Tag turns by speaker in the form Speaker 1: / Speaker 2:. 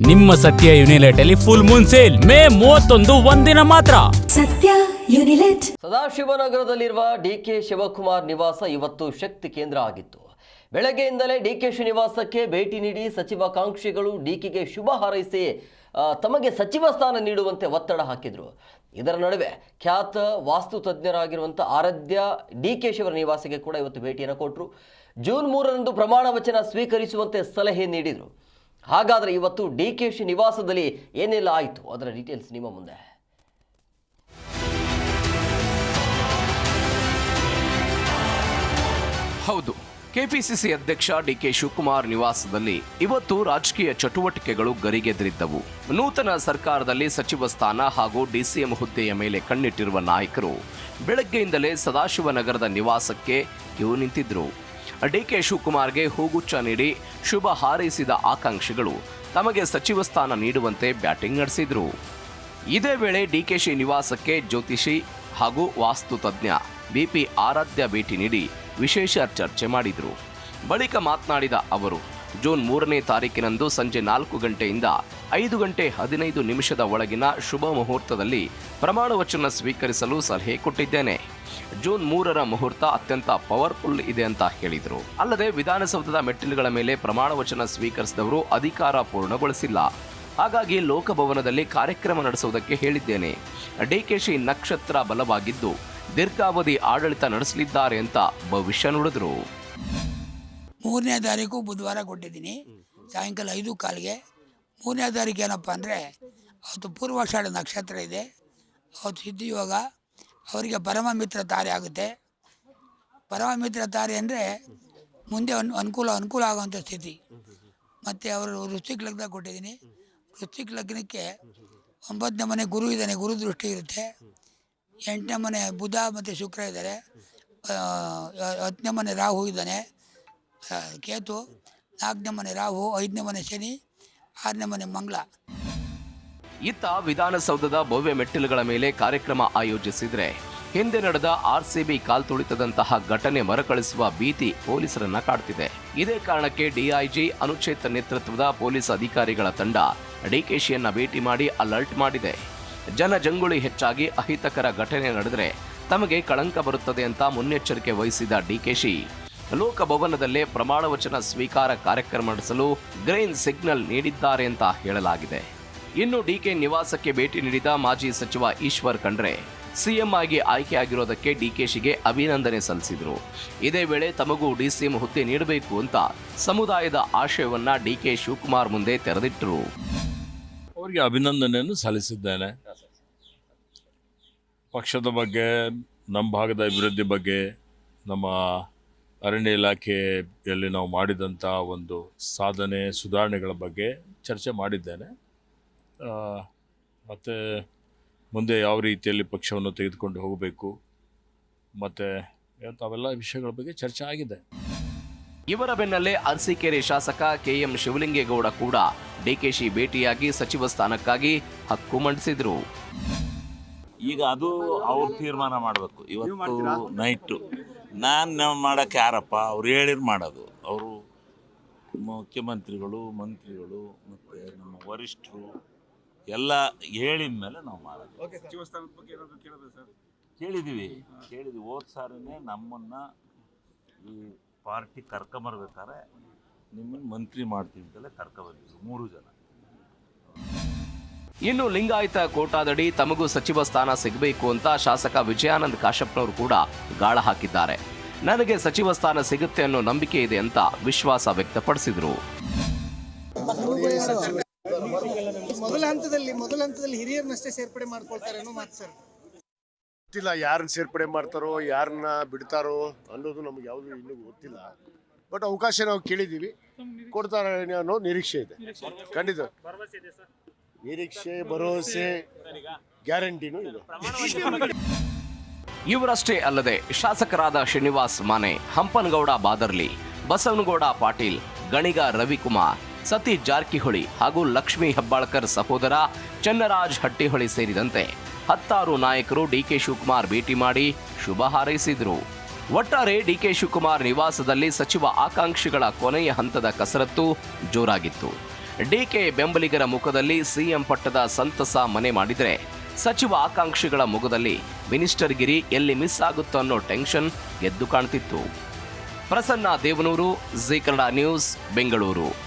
Speaker 1: ನಿಮ್ಮ ಸತ್ಯ ಯುನಿಲೆಟ್ ಅಲ್ಲಿ ಫುಲ್ ಮೂನ್ ಸೇಲ್ ಮೇ 31 ಒಂದಿನ ಮಾತ್ರ.
Speaker 2: ಸತ್ಯ ಯುನಿಲೆಟ್.
Speaker 3: ಸದಾಶಿವನಗರದಲ್ಲಿರುವ ಡಿಕೆ ಶಿವಕುಮಾರ್ ನಿವಾಸ ಇವತ್ತು ಶಕ್ತಿ ಕೇಂದ್ರ ಆಗಿತ್ತು. ಬೆಳಗ್ಗೆಯಿಂದಲೇ ಡಿಕೆಶಿ ನಿವಾಸಕ್ಕೆ ಭೇಟಿ ನೀಡಿ ಸಚಿವಾಕಾಂಕ್ಷಿಗಳು ಡಿಕೆಗೆ ಶುಭ ಹಾರೈಸಿ ತಮಗೆ ಸಚಿವ ಸ್ಥಾನ ನೀಡುವಂತೆ ಒತ್ತಡ ಹಾಕಿದರು. ಇದರ ನಡುವೆ ಖ್ಯಾತ ವಾಸ್ತು ತಜ್ಞರಾಗಿರುವಂಥ ಆರಾಧ್ಯ ಡಿಕೆಶಿ ಅವರ ನಿವಾಸಕ್ಕೆ ಕೂಡ ಇವತ್ತು ಭೇಟಿಯನ್ನು ಕೊಟ್ಟರು. ಜೂನ್ 3ರಂದು ಪ್ರಮಾಣ ವಚನ ಸ್ವೀಕರಿಸುವಂತೆ ಸಲಹೆ ನೀಡಿದರು. ಹಾಗಾದರೆ ಇವತ್ತು ಡಿಕೆಶಿ ನಿವಾಸದಲ್ಲಿ ಏನೆಲ್ಲ ಆಯಿತು ಅದರ ಡೀಟೇಲ್ಸ್ ನಿಮ್ಮ ಮುಂದೆ.
Speaker 4: ಹೌದು, ಕೆಪಿಸಿಸಿ ಅಧ್ಯಕ್ಷ ಡಿಕೆ ಶಿವಕುಮಾರ್ ನಿವಾಸದಲ್ಲಿ ಇವತ್ತು ರಾಜಕೀಯ ಚಟುವಟಿಕೆಗಳು ಗರಿಗೆದರಿದ್ದವು. ನೂತನ ಸರ್ಕಾರದಲ್ಲಿ ಸಚಿವ ಸ್ಥಾನ ಹಾಗೂ ಡಿಸಿಎಂ ಹುದ್ದೆಯ ಮೇಲೆ ಕಣ್ಣಿಟ್ಟಿರುವ ನಾಯಕರು ಬೆಳಗ್ಗೆಯಿಂದಲೇ ಸದಾಶಿವನಗರದ ನಿವಾಸಕ್ಕೆ ಕ್ಯೂ ನಿಂತಿದ್ರು. ಡಿಕೆ ಶಿವಕುಮಾರ್ಗೆ ಹೂಗುಚ್ಛ ನೀಡಿ ಶುಭ ಹಾರೈಸಿದ ಆಕಾಂಕ್ಷಿಗಳು ತಮಗೆ ಸಚಿವ ಸ್ಥಾನ ನೀಡುವಂತೆ ಬ್ಯಾಟಿಂಗ್ ನಡೆಸಿದ್ರು. ಇದೇ ವೇಳೆ ಡಿಕೆಶಿ ನಿವಾಸಕ್ಕೆ ಜ್ಯೋತಿಷಿ ಹಾಗೂ ವಾಸ್ತು ತಜ್ಞ ಬಿಪಿ ಆರಾಧ್ಯ ಭೇಟಿ ನೀಡಿ ವಿಶೇಷ ಚರ್ಚೆ ಮಾಡಿದರು. ಬಳಿಕ ಮಾತನಾಡಿದ ಅವರು, ಜೂನ್ 3ನೇ ತಾರೀಕಿನಂದು ಸಂಜೆ 4 ಗಂಟೆಯಿಂದ 5 ಗಂಟೆ 15 ನಿಮಿಷದ ಒಳಗಿನ ಶುಭ ಮುಹೂರ್ತದಲ್ಲಿ ಪ್ರಮಾಣ ವಚನ ಸ್ವೀಕರಿಸಲು ಸಲಹೆ ಕೊಟ್ಟಿದ್ದೇನೆ. ಜೂನ್ 3ರ ಮುಹೂರ್ತ ಅತ್ಯಂತ ಪವರ್ಫುಲ್ ಇದೆ ಅಂತ ಹೇಳಿದರು. ಅಲ್ಲದೆ ವಿಧಾನಸೌಧದ ಮೆಟ್ಟಿಲುಗಳ ಮೇಲೆ ಪ್ರಮಾಣ ವಚನ ಸ್ವೀಕರಿಸಿದವರು ಅಧಿಕಾರ ಪೂರ್ಣಗೊಳಿಸಿಲ್ಲ. ಹಾಗಾಗಿ ಲೋಕಭವನದಲ್ಲಿ ಕಾರ್ಯಕ್ರಮ ನಡೆಸುವುದಕ್ಕೆ ಹೇಳಿದ್ದೇನೆ. ಡಿಕೆಶಿ ನಕ್ಷತ್ರ ಬಲವಾಗಿದ್ದು ದೀರ್ಘಾವಧಿ ಆಡಳಿತ ನಡೆಸಲಿದ್ದಾರೆ ಅಂತ ಭವಿಷ್ಯ ನುಡಿದರು.
Speaker 5: 3ನೇ ತಾರೀಕು ಬುಧವಾರ ಕೊಟ್ಟಿದ್ದೀನಿ, ಸಾಯಂಕಾಲ 5:15ಗೆ. 3ನೇ ತಾರೀಕು ಏನಪ್ಪ ಅಂದರೆ ಅವತ್ತು ಪೂರ್ವಾಷಾಢ ನಕ್ಷತ್ರ ಇದೆ. ಅವತ್ತು ಸಿದ್ಧಿಯೋಗ, ಅವರಿಗೆ ಪರಮಮಿತ್ರ ತಾರೆ ಆಗುತ್ತೆ. ಪರಮಮಿತ್ರ ತಾರೆ ಅಂದರೆ ಮುಂದೆ ಅನುಕೂಲ ಆಗುವಂಥ ಸ್ಥಿತಿ. ಮತ್ತು ಅವರು ವೃಶ್ಚಿಕ ಲಗ್ನ ಕೊಟ್ಟಿದ್ದೀನಿ. ವೃಶ್ಚಿಕ ಲಗ್ನಕ್ಕೆ 9ನೇ ಮನೆ ಗುರು ಇದ್ದಾನೆ, ಗುರು ದೃಷ್ಟಿ ಇರುತ್ತೆ. 8ನೇ ಮನೆ ಬುಧ ಮತ್ತು ಶುಕ್ರ ಇದ್ದಾರೆ. 10ನೇ ಮನೆ ರಾಹು ಇದ್ದಾನೆ, ಕೇತು. 4ನೇ ಮನೆ ರಾಹು, 5ನೇ ಮನೆ ಶನಿ, 6ನೇ ಮನೆ ಮಂಗಳ.
Speaker 4: ಇತ್ತ ವಿಧಾನಸೌಧದ ಭವ್ಯ ಮೆಟ್ಟಿಲುಗಳ ಮೇಲೆ ಕಾರ್ಯಕ್ರಮ ಆಯೋಜಿಸಿದ್ರೆ ಹಿಂದೆ ನಡೆದ ಆರ್ಸಿಬಿ ಕಾಲ್ತುಳಿತದಂತಹ ಘಟನೆ ಮರುಕಳಿಸುವ ಭೀತಿ ಪೊಲೀಸರನ್ನ ಕಾಡ್ತಿದೆ. ಇದೇ ಕಾರಣಕ್ಕೆ ಡಿಐಜಿ ಅನುಚೇತ್ ನೇತೃತ್ವದ ಪೊಲೀಸ್ ಅಧಿಕಾರಿಗಳ ತಂಡ ಡಿಕೆಶಿಯನ್ನ ಭೇಟಿ ಮಾಡಿ ಅಲರ್ಟ್ ಮಾಡಿದೆ. ಜನಜಂಗುಳಿ ಹೆಚ್ಚಾಗಿ ಅಹಿತಕರ ಘಟನೆ ನಡೆದರೆ ತಮಗೆ ಕಳಂಕ ಬರುತ್ತದೆ ಅಂತ ಮುನ್ನೆಚ್ಚರಿಕೆ ವಹಿಸಿದ ಡಿಕೆಶಿ ಲೋಕಭವನದಲ್ಲೇ ಪ್ರಮಾಣ ವಚನ ಸ್ವೀಕಾರ ಕಾರ್ಯಕ್ರಮ ನಡೆಸಲು ಗ್ರೀನ್ ಸಿಗ್ನಲ್ ನೀಡಿದ್ದಾರೆ ಅಂತ ಹೇಳಲಾಗಿದೆ. ಇನ್ನು ಡಿಕೆ ನಿವಾಸಕ್ಕೆ ಭೇಟಿ ನೀಡಿದ ಮಾಜಿ ಸಚಿವ ಈಶ್ವರ್ ಖಂಡ್ರೆ ಸಿಎಂ ಆಗಿ ಆಯ್ಕೆಯಾಗಿರೋದಕ್ಕೆ ಡಿಕೆಶಿಗೆ ಅಭಿನಂದನೆ ಸಲ್ಲಿಸಿದರು. ಇದೇ ವೇಳೆ ತಮಗೂ ಡಿಸಿಎಂ ಹುದ್ದೆ ನೀಡಬೇಕು ಅಂತ ಸಮುದಾಯದ ಆಶಯವನ್ನ ಡಿಕೆ ಶಿವಕುಮಾರ್ ಮುಂದೆ ತೆರೆದಿಟ್ಟರು.
Speaker 6: ಅವರಿಗೆ ಅಭಿನಂದನೆಯನ್ನು ಸಲ್ಲಿಸಿದ್ದೇನೆ. ಪಕ್ಷದ ಬಗ್ಗೆ, ನಮ್ಮ ಭಾಗದ ಅಭಿವೃದ್ಧಿ ಬಗ್ಗೆ, ನಮ್ಮ ಅರಣ್ಯ ಇಲಾಖೆಯಲ್ಲಿ ನಾವು ಮಾಡಿದಂಥ ಒಂದು ಸಾಧನೆ ಸುಧಾರಣೆಗಳ ಬಗ್ಗೆ ಚರ್ಚೆ ಮಾಡಿದ್ದೇನೆ. ಮತ್ತು ಮುಂದೆ ಯಾವ ರೀತಿಯಲ್ಲಿ ಪಕ್ಷವನ್ನು ತೆಗೆದುಕೊಂಡು ಹೋಗಬೇಕು ಮತ್ತು ಅವೆಲ್ಲ ವಿಷಯಗಳ ಬಗ್ಗೆ ಚರ್ಚೆ ಆಗಿದೆ.
Speaker 4: ಇವರ ಬೆನ್ನಲ್ಲೇ ಅರಸೀಕೆರೆ ಶಾಸಕ ಕೆಎಂ ಶಿವಲಿಂಗೇಗೌಡ ಕೂಡ ಡಿಕೆಶಿ ಭೇಟಿಯಾಗಿ ಸಚಿವ ಸ್ಥಾನಕ್ಕಾಗಿ ಹಕ್ಕು ಮಂಡಿಸಿದ್ರು.
Speaker 7: ಈಗ ಅದು ಅವ್ರು ತೀರ್ಮಾನ ಮಾಡಬೇಕು. ಇವತ್ತು ನೈಟು ನಾನು ಮಾಡೋಕ್ಕೆ ಯಾರಪ್ಪ, ಅವ್ರು ಹೇಳಿರ್ ಮಾಡೋದು. ಅವರು ಮುಖ್ಯಮಂತ್ರಿಗಳು, ಮಂತ್ರಿಗಳು ಮತ್ತು ನಮ್ಮ ವರಿಷ್ಠರು ಎಲ್ಲ ಹೇಳಿದ ಮೇಲೆ ನಾವು ಮಾಡೋದು. ಕೇಳಿದ್ದೀವಿ. ಹೋದ ಸಾರಿನೇ ನಮ್ಮನ್ನು ಈ ಪಾರ್ಟಿ ಕರ್ಕೊಂಬರ್ಬೇಕಾದ್ರೆ ನಿಮ್ಮನ್ನು ಮಂತ್ರಿ ಮಾಡ್ತೀವಿ ಅಂತಲೇ ಕರ್ಕೊಂಬಂದಿದ್ರು 3 ಜನ.
Speaker 4: ಇನ್ನು ಲಿಂಗಾಯತ ಕೋಟಾದಡಿ ತಮಗೂ ಸಚಿವ ಸ್ಥಾನ ಸಿಗಬೇಕು ಅಂತ ಶಾಸಕ ವಿಜಯಾನಂದ್ ಕಾಶಪ್ಪನವರು ಕೂಡ ಗಾಳ ಹಾಕಿದ್ದಾರೆ. ನನಗೆ ಸಚಿವ ಸ್ಥಾನ ಸಿಗುತ್ತೆ ಅನ್ನೋ ನಂಬಿಕೆ ಇದೆ ಅಂತ ವಿಶ್ವಾಸ ವ್ಯಕ್ತಪಡಿಸಿದರು.
Speaker 8: ಮೊದಲ ಹಂತದಲ್ಲಿ ಹಿರಿಯರನ್ನಷ್ಟೇ ಸೇರ್ಪಡೆ ಮಾಡ್ಕೊಳ್ತಾರೆ ಅನ್ನೋ ಮಾತು ಸರ್.
Speaker 9: ಗೊತ್ತಿಲ್ಲ ಯಾರನ್ನ ಸೇರ್ಪಡೆ ಮಾಡ್ತಾರೋ, ಯಾರನ್ನ ಬಿಡ್ತಾರೋ ಅನ್ನೋದು ನಮ್ಗೆ ಯಾವುದು ಇನ್ನೂ ಗೊತ್ತಿಲ್ಲ. ಬಟ್ ಅವಕಾಶ ನಾವು ಕೇಳಿದ್ದೀವಿ, ಕೊಡ್ತಾರೆ ಅನ್ನೋ ನಿರೀಕ್ಷೆ ಇದೆ. ಖಂಡಿತ ನಿರೀಕ್ಷೆ, ಭರವಸೆ, ಗ್ಯಾರಂಟಿನೂ ಇದೆ.
Speaker 4: ಇವರಷ್ಟೇ ಅಲ್ಲದೆ ಶಾಸಕರಾದ ಶ್ರೀನಿವಾಸ್ ಮಾನೆ, ಹಂಪನಗೌಡ ಬಾದರ್ಲಿ, ಬಸವನಗೌಡ ಪಾಟೀಲ್, ಗಣಿಗ ರವಿಕುಮಾರ್, ಸತೀಶ್ ಜಾರಕಿಹೊಳಿ ಹಾಗೂ ಲಕ್ಷ್ಮೀ ಹೆಬ್ಬಾಳ್ಕರ್ ಸಹೋದರ ಚನ್ನರಾಜ್ ಹಟ್ಟಿಹೊಳಿ ಸೇರಿದಂತೆ 10 ನಾಯಕರು ಡಿಕೆ ಶಿವಕುಮಾರ್ ಭೇಟಿ ಮಾಡಿ ಶುಭ ಹಾರೈಸಿದರು. ಒಟ್ಟಾರೆ ಡಿಕೆ ಶಿವಕುಮಾರ್ ನಿವಾಸದಲ್ಲಿ ಸಚಿವ ಆಕಾಂಕ್ಷಿಗಳ ಕೊನೆಯ ಹಂತದ ಕಸರತ್ತು ಜೋರಾಗಿತ್ತು. ಡಿಕೆ ಬೆಂಬಲಿಗರ ಮುಖದಲ್ಲಿ ಸಿಎಂ ಪಟ್ಟದ ಸಂತಸ ಮನೆ ಮಾಡಿದರೆ ಸಚಿವ ಆಕಾಂಕ್ಷಿಗಳ ಮುಖದಲ್ಲಿ ಮಿನಿಸ್ಟರ್ ಗಿರಿ ಎಲ್ಲಿ ಮಿಸ್ ಆಗುತ್ತೋ ಅನ್ನೋ ಟೆನ್ಷನ್ ಎದ್ದು ಕಾಣ್ತಿತ್ತು. ಪ್ರಸನ್ನ ದೇವನೂರು, ಜೀ ಕನ್ನಡ ನ್ಯೂಸ್, ಬೆಂಗಳೂರು.